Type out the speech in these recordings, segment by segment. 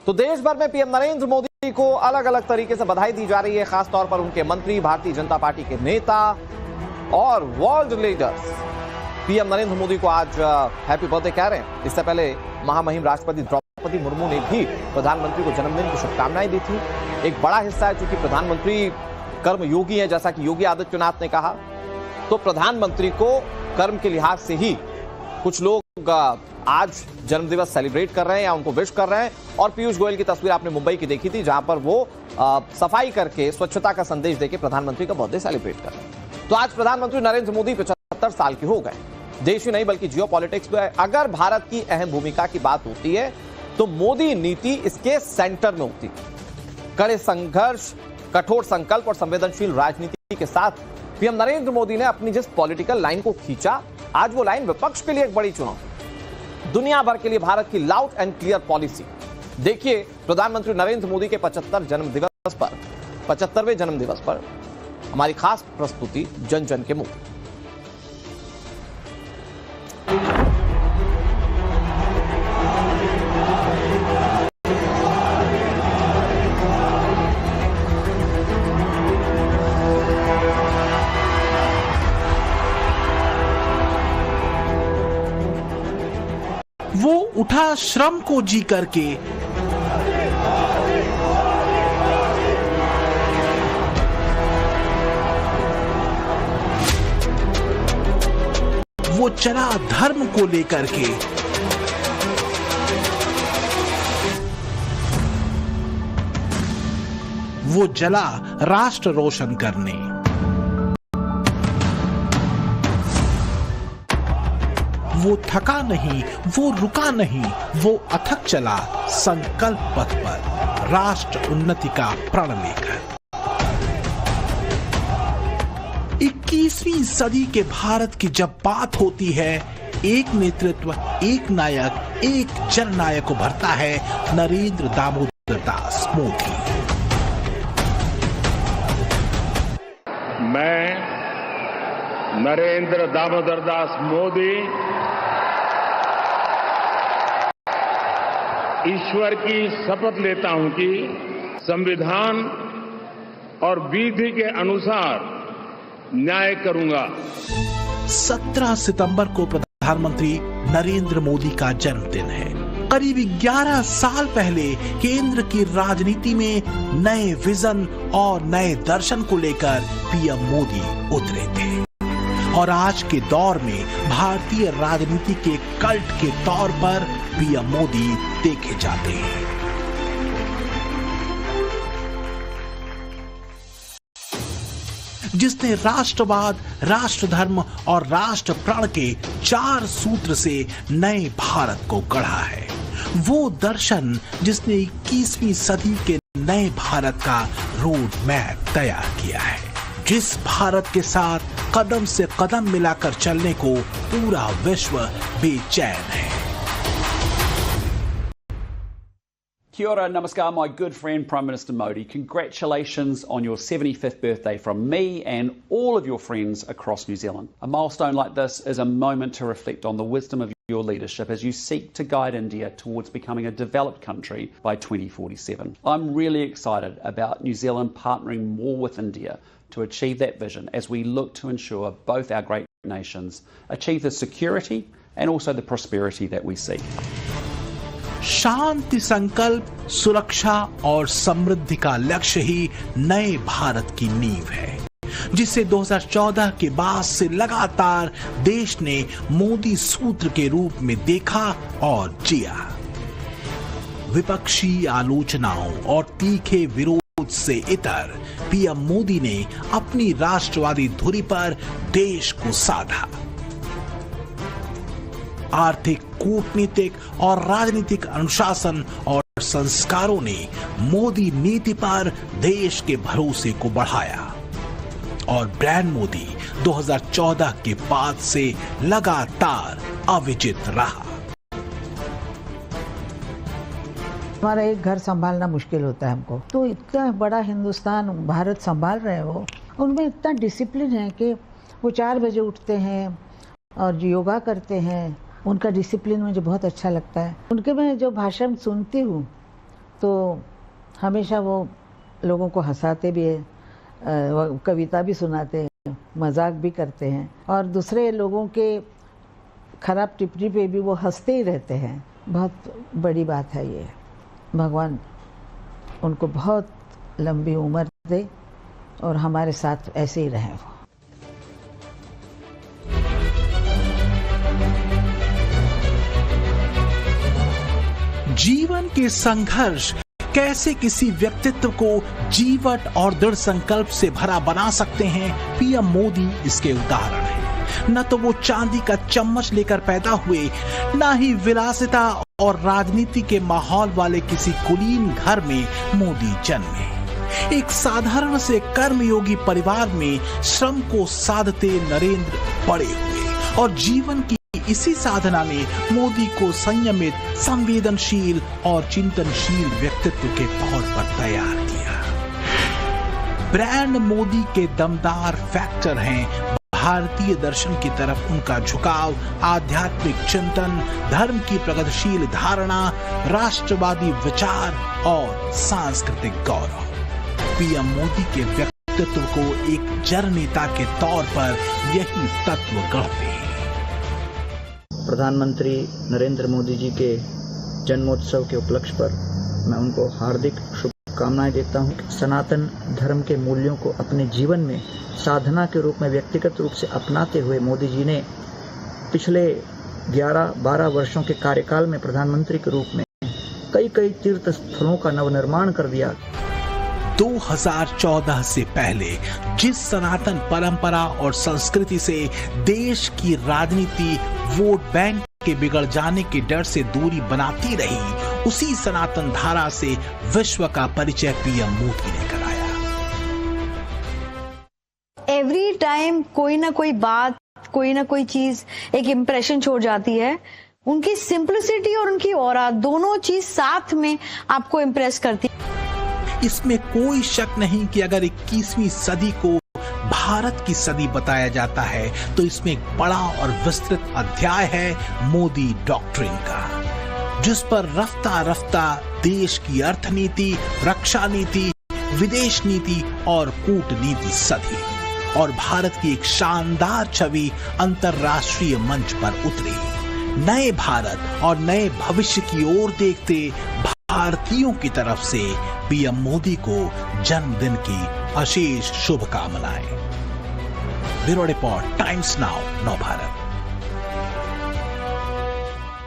तो देश भर में पीएम नरेंद्र मोदी को अलग अलग तरीके से बधाई दी जा रही है, खासतौर पर उनके मंत्री, भारतीय जनता पार्टी के नेता और world leaders PM Narendra Modi को आज हैप्पी बर्थडे कह रहे हैं। इससे पहले महामहिम राष्ट्रपति द्रौपदी मुर्मू ने भी प्रधानमंत्री को जन्मदिन की शुभकामनाएं दी थी। एक बड़ा हिस्सा है, चूंकि प्रधानमंत्री कर्मयोगी है, जैसा कि योगी आदित्यनाथ ने कहा, तो प्रधानमंत्री को कर्म के लिहाज से ही कुछ लोग आज जन्मदिवस सेलिब्रेट कर रहे हैं या उनको विश कर रहे हैं। और पीयूष गोयल की तस्वीर आपने मुंबई की देखी थी, जहां पर वो सफाई करके स्वच्छता का संदेश देके प्रधानमंत्री का बर्थडे सेलिब्रेट कर रहे हैं। तो आज प्रधानमंत्री नरेंद्र मोदी 75 साल के हो गए। देश ही नहीं बल्कि जियो पॉलिटिक्स में अगर भारत की अहम भूमिका की बात होती है तो मोदी नीति इसके सेंटर में होती है। कड़े संघर्ष, कठोर संकल्प और संवेदनशील राजनीति के साथ पीएम नरेंद्र मोदी ने अपनी जिस पॉलिटिकल लाइन को खींचा, आज वो लाइन विपक्ष के लिए एक बड़ी चुनौती, दुनिया भर के लिए भारत की लाउड एंड क्लियर पॉलिसी। देखिए प्रधानमंत्री नरेंद्र मोदी के 75वें जन्मदिवस पर हमारी खास प्रस्तुति जन जन के मुंह। वो उठा श्रम को जी करके, वो चला धर्म को लेकर के, वो जला राष्ट्र रोशन करने। वो थका नहीं, वो रुका नहीं, वो अथक चला संकल्प पथ पर राष्ट्र उन्नति का प्रण लेकर। 21वीं सदी के भारत की जब बात होती है, एक नेतृत्व, एक नायक, एक जननायक उभरता है, नरेंद्र दामोदर दास मोदी। मैं नरेंद्र दामोदर दास मोदी ईश्वर की शपथ लेता हूं कि संविधान और विधि के अनुसार न्याय करूंगा। 17 सितंबर को प्रधानमंत्री नरेंद्र मोदी का जन्मदिन है। करीब 11 साल पहले केंद्र की राजनीति में नए विजन और नए दर्शन को लेकर पीएम मोदी उतरे थे और आज के दौर में भारतीय राजनीति के कल्ट के तौर पर पीएम मोदी देखे जाते हैं। जिसने राष्ट्रवाद, राष्ट्रधर्म और राष्ट्र प्राण के 4 सूत्र से नए भारत को गढ़ा है। वो दर्शन जिसने 21वीं सदी के नए भारत का रोड मैप तैयार किया है, जिस भारत के साथ कदम से कदम मिलाकर चलने को पूरा विश्व बेचैन है। Kia ora, namaskar, my good friend Prime Minister Modi. Congratulations on your 75th birthday from me and all of your friends across New Zealand. A milestone like this is a moment to reflect on the wisdom of your leadership as you seek to guide India towards becoming a developed country by 2047. I'm really excited about New Zealand partnering more with India to achieve that vision as we look to ensure both our great nations achieve the security and also the prosperity that we seek. शांति संकल्प, सुरक्षा और समृद्धि का लक्ष्य ही नए भारत की नींव है, जिसे 2014 के बाद से लगातार देश ने मोदी सूत्र के रूप में देखा और जिया। विपक्षी आलोचनाओं और तीखे विरोध से इतर पीएम मोदी ने अपनी राष्ट्रवादी धुरी पर देश को साधा। आर्थिक, कूटनीतिक और राजनीतिक अनुशासन और संस्कारों ने मोदी नीति पर देश के भरोसे को बढ़ाया और ब्रांड मोदी 2014 के बाद से लगातार अविजित रहा। हमारा एक घर संभालना मुश्किल होता है हमको, तो इतना बड़ा हिंदुस्तान, भारत संभाल रहे हैं वो, उनमें इतना डिसिप्लिन है कि वो 4 बजे उठते हैं और योगा करते हैं। उनका डिसिप्लिन मुझे बहुत अच्छा लगता है। उनके मैं जो भाषण सुनती हूँ तो हमेशा वो लोगों को हंसाते भी है, वो कविता भी सुनाते हैं, मजाक भी करते हैं और दूसरे लोगों के खराब टिप्पणी पे भी वो हंसते ही रहते हैं। बहुत बड़ी बात है ये। भगवान उनको बहुत लंबी उम्र दे और हमारे साथ ऐसे ही रहें वो। जीवन के संघर्ष कैसे किसी व्यक्तित्व को जीवट और दृढ़ संकल्प से भरा बना सकते हैं, पीएम मोदी इसके उदाहरण हैं। न तो वो चांदी का चम्मच लेकर पैदा हुए, न ही विलासिता और राजनीति के माहौल वाले किसी कुलीन घर में मोदी जन्मे। एक साधारण से कर्मयोगी परिवार में श्रम को साधते नरेंद्र बड़े हुए और जीवन की इसी साधना ने मोदी को संयमित, संवेदनशील और चिंतनशील व्यक्तित्व के तौर पर तैयार किया। ब्रांड मोदी के दमदार फैक्टर हैं भारतीय दर्शन की तरफ उनका झुकाव, आध्यात्मिक चिंतन, धर्म की प्रगतिशील धारणा, राष्ट्रवादी विचार और सांस्कृतिक गौरव। पीएम मोदी के व्यक्तित्व को एक जननेता के तौर पर यही तत्व गढ़ते हैं। प्रधानमंत्री नरेंद्र मोदी जी के जन्मोत्सव के उपलक्ष्य पर मैं उनको हार्दिक शुभकामनाएं देता हूं। सनातन धर्म के मूल्यों को अपने जीवन में साधना के रूप में व्यक्तिगत रूप से अपनाते हुए मोदी जी ने पिछले 11-12 वर्षों के कार्यकाल में प्रधानमंत्री के रूप में कई तीर्थ स्थलों का नवनिर्माण कर दिया। 2014 से पहले जिस सनातन परंपरा और संस्कृति से देश की राजनीति वोट बैंक के बिगड़ जाने के डर से दूरी बनाती रही, उसी सनातन धारा से विश्व का परिचय पीएम मोदी ने कराया। एवरी टाइम कोई ना कोई बात, कोई ना कोई चीज एक इम्प्रेशन छोड़ जाती है। उनकी सिंप्लिसिटी और उनकी ऑरा दोनों चीज साथ में आपको इम्प्रेस करती है। इसमें कोई शक नहीं कि अगर 21वीं सदी को भारत की सदी बताया जाता है तो इसमें एक बड़ा और विस्तृत अध्याय है मोदी डॉक्ट्रिन का, जिस पर रफ्ता रफ्ता देश की अर्थनीति, रक्षा नीति, विदेश नीति और कूटनीति सधी और भारत की एक शानदार छवि अंतर्राष्ट्रीय मंच पर उतरी। नए भारत और नए भविष्य की ओर देखते भारतीयों की तरफ से पीएम मोदी को जन्मदिन की अशेष शुभकामनाएं। ब्यूरो रिपोर्ट, टाइम्स नाउ, नव Bharat.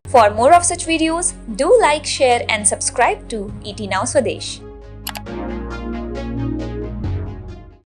For more of such videos, do like, share and subscribe to ET Now Swadesh.